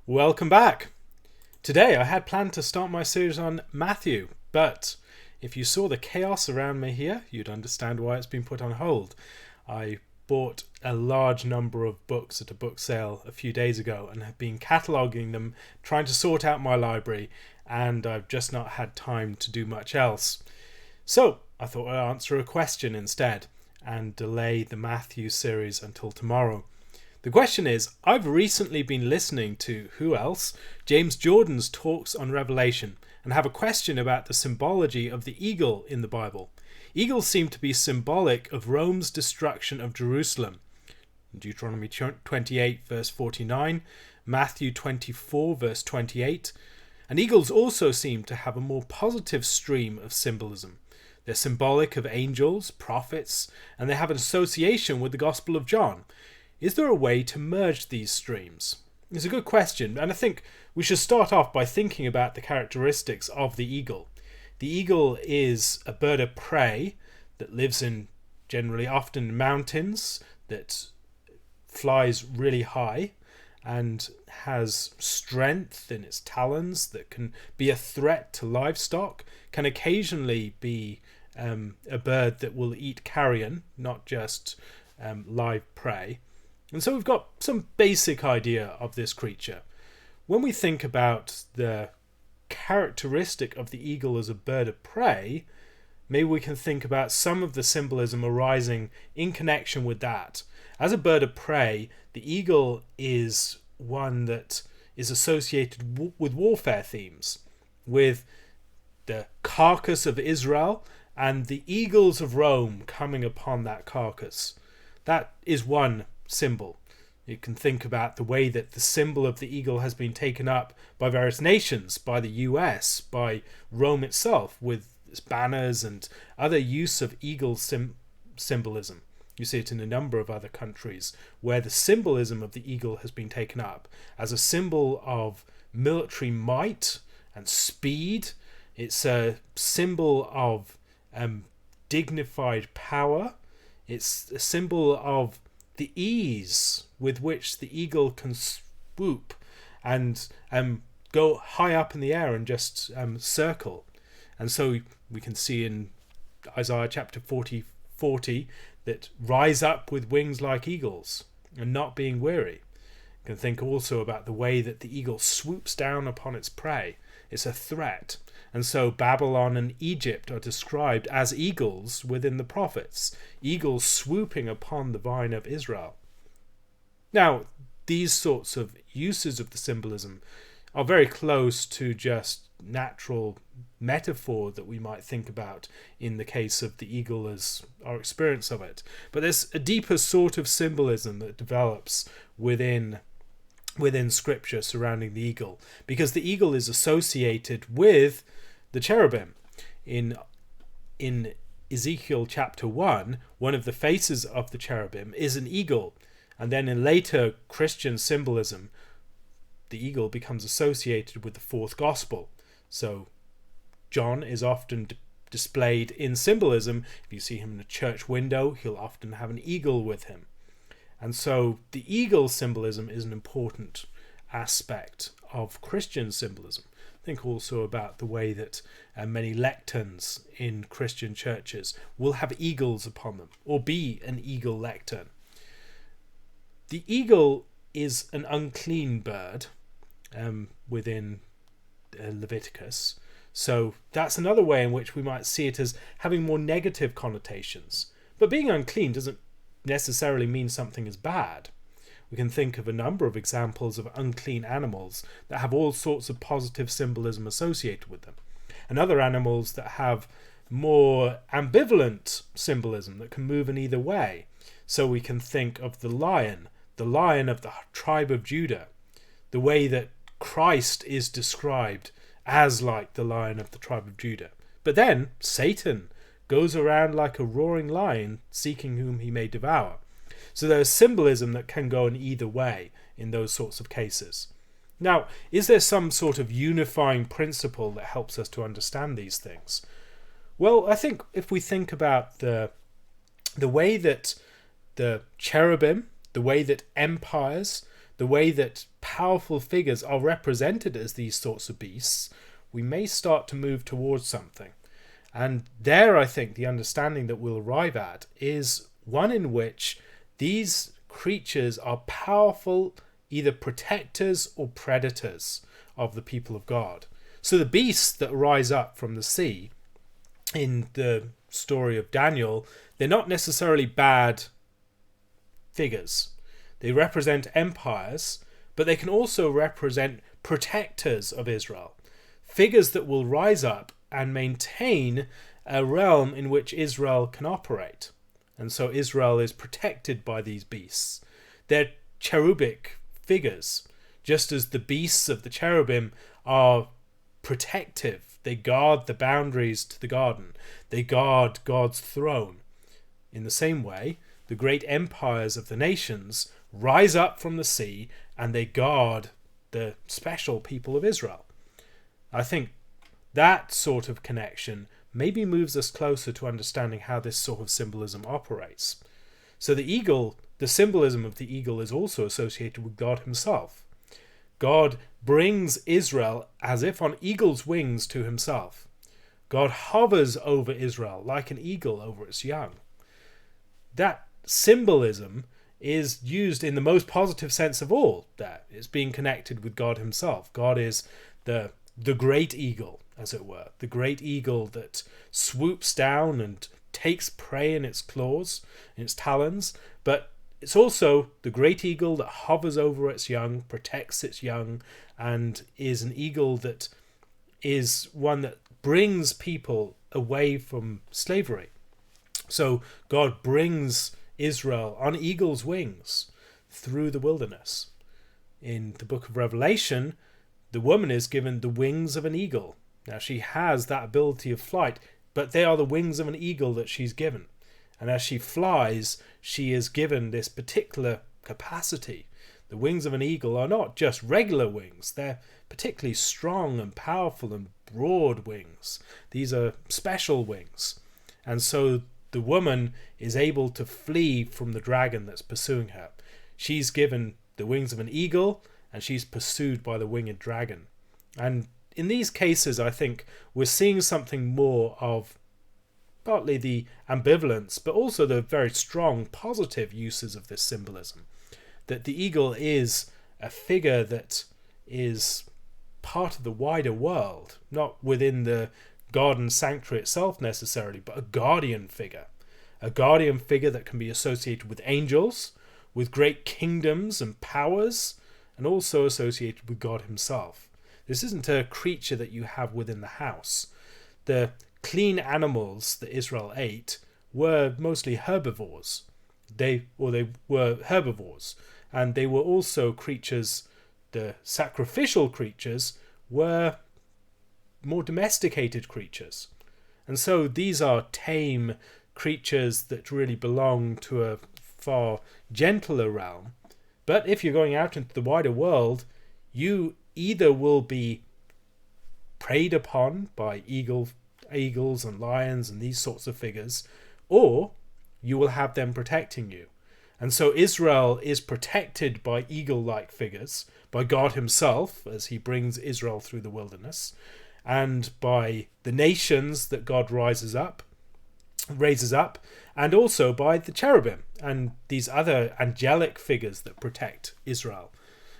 Welcome back. Today I had planned to start my series on Matthew, but if you saw the chaos around me here, you'd understand why it's been put on hold. I bought a large number of books at a book sale a few days ago and have been cataloguing them, trying to sort out my library, and I've just not had time to do much else. So I thought I'd answer a question instead and delay the Matthew series until tomorrow. The question is, I've recently been listening to, who else? James Jordan's talks on Revelation, and have a question about the symbology of the eagle in the Bible. Eagles seem to be symbolic of Rome's destruction of Jerusalem. Deuteronomy 28 verse 49, Matthew 24 verse 28. And eagles also seem to have a more positive stream of symbolism. They're symbolic of angels, prophets, and they have an association with the Gospel of John. Is there a way to merge these streams? It's a good question, and I think we should start off by thinking about the characteristics of the eagle. The eagle is a bird of prey that lives in generally often mountains, that flies really high and has strength in its talons, that can be a threat to livestock, can occasionally be a bird that will eat carrion, not just live prey. And so we've got some basic idea of this creature. When we think about the characteristic of the eagle as a bird of prey, maybe we can think about some of the symbolism arising in connection with that. As a bird of prey, the eagle is one that is associated with warfare themes, with the carcass of Israel and the eagles of Rome coming upon that carcass. That is one symbol. You can think about the way that the symbol of the eagle has been taken up by various nations, by the US, by Rome itself, with its banners and other use of eagle symbolism. You see it in a number of other countries where the symbolism of the eagle has been taken up as a symbol of military might and speed. It's a symbol of dignified power. It's a symbol of the ease with which the eagle can swoop and go high up in the air and just circle. And so we can see in Isaiah chapter 40 that rise up with wings like eagles and not being weary. You can think also about the way that the eagle swoops down upon its prey. It's a threat. And so Babylon and Egypt are described as eagles within the prophets, eagles swooping upon the vine of Israel. Now, these sorts of uses of the symbolism are very close to just natural metaphor that we might think about in the case of the eagle as our experience of it. But there's a deeper sort of symbolism that develops within scripture surrounding the eagle, because the eagle is associated with the cherubim. In Ezekiel chapter 1, one of the faces of the cherubim is an eagle, and then in later Christian symbolism, the eagle becomes associated with the fourth gospel. So John is often displayed in symbolism. If you see him in a church window, he'll often have an eagle with him. And so the eagle symbolism is an important aspect of Christian symbolism. Think also about the way that many lecterns in Christian churches will have eagles upon them, or be an eagle lectern. The eagle is an unclean bird within Leviticus, so that's another way in which we might see it as having more negative connotations. But being unclean doesn't necessarily mean something is bad. We can think of a number of examples of unclean animals that have all sorts of positive symbolism associated with them, and other animals that have more ambivalent symbolism that can move in either way. So we can think of the lion of the tribe of Judah, the way that Christ is described as like the lion of the tribe of Judah. But then Satan goes around like a roaring lion, seeking whom he may devour. So there's symbolism that can go in either way in those sorts of cases. Now, is there some sort of unifying principle that helps us to understand these things? Well, I think if we think about the way that the cherubim, the way that empires, the way that powerful figures are represented as these sorts of beasts, we may start to move towards something. And there, I think, the understanding that we'll arrive at is one in which these creatures are powerful, either protectors or predators of the people of God. So the beasts that rise up from the sea in the story of Daniel, they're not necessarily bad figures. They represent empires, but they can also represent protectors of Israel. Figures that will rise up and maintain a realm in which Israel can operate. And so Israel is protected by these beasts. They're cherubic figures, just as the beasts of the cherubim are protective. They guard the boundaries to the garden. They guard God's throne. In the same way, the great empires of the nations rise up from the sea and they guard the special people of Israel. I think that sort of connection maybe moves us closer to understanding how this sort of symbolism operates. So the eagle, the symbolism of the eagle, is also associated with God himself. God brings Israel as if on eagle's wings to himself. God hovers over Israel like an eagle over its young. That symbolism is used in the most positive sense of all. That it's being connected with God himself. God is the great eagle, as it were, the great eagle that swoops down and takes prey in its claws, in its talons, but it's also the great eagle that hovers over its young, protects its young, and is an eagle that is one that brings people away from slavery. So God brings Israel on eagle's wings through the wilderness. In the book of Revelation, the woman is given the wings of an eagle. Now she has that ability of flight, but they are the wings of an eagle that she's given. And as she flies, she is given this particular capacity. The wings of an eagle are not just regular wings. They're particularly strong and powerful and broad wings. These are special wings. And so the woman is able to flee from the dragon that's pursuing her. She's given the wings of an eagle, and she's pursued by the winged dragon. And in these cases, I think we're seeing something more of partly the ambivalence, but also the very strong positive uses of this symbolism. That the eagle is a figure that is part of the wider world, not within the garden sanctuary itself necessarily, but a guardian figure. A guardian figure that can be associated with angels, with great kingdoms and powers, and also associated with God himself. This isn't a creature that you have within the house. The clean animals that Israel ate were mostly herbivores. They were herbivores, and they were also creatures. The sacrificial creatures were more domesticated creatures. And so these are tame creatures that really belong to a far gentler realm. But if you're going out into the wider world, you either will be preyed upon by eagles and lions and these sorts of figures, or you will have them protecting you. And so Israel is protected by eagle-like figures, by God himself as he brings Israel through the wilderness, and by the nations that God raises up, and also by the cherubim and these other angelic figures that protect Israel.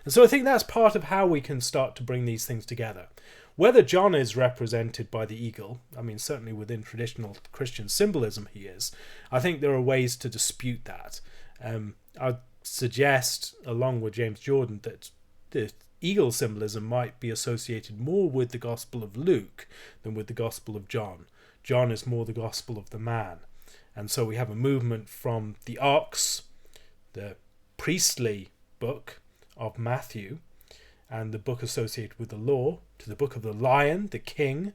And so I think that's part of how we can start to bring these things together. Whether John is represented by the eagle, I mean, certainly within traditional Christian symbolism he is, I think there are ways to dispute that. I'd suggest, along with James Jordan, that the eagle symbolism might be associated more with the Gospel of Luke than with the Gospel of John. John is more the Gospel of the man. And so we have a movement from the ox, the priestly book of Matthew, and the book associated with the law, to the book of the lion, the king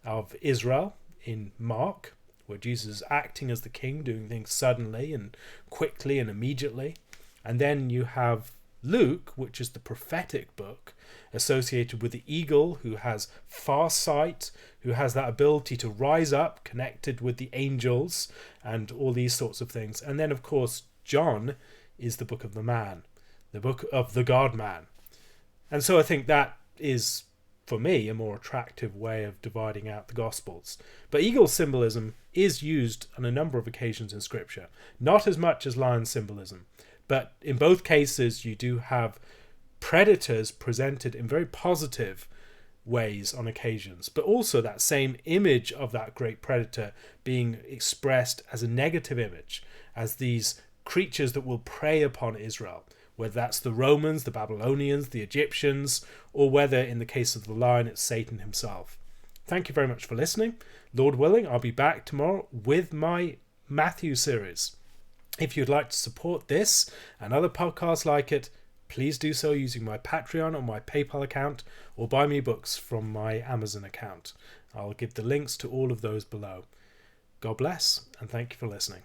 of Israel in Mark, where Jesus is acting as the king, doing things suddenly and quickly and immediately. And then you have Luke, which is the prophetic book, associated with the eagle, who has far sight, who has that ability to rise up, connected with the angels, and all these sorts of things. And then, of course, John is the book of the man, the book of the God-man. And so I think that is, for me, a more attractive way of dividing out the Gospels. But eagle symbolism is used on a number of occasions in Scripture. Not as much as lion symbolism, but in both cases you do have predators presented in very positive ways on occasions, but also that same image of that great predator being expressed as a negative image, as these creatures that will prey upon Israel, whether that's the Romans, the Babylonians, the Egyptians, or whether in the case of the lion it's Satan himself. Thank you very much for listening. Lord willing, I'll be back tomorrow with my Matthew series. If you'd like to support this and other podcasts like it, please do so using my Patreon or my PayPal account, or buy me books from my Amazon account. I'll give the links to all of those below. God bless, and thank you for listening.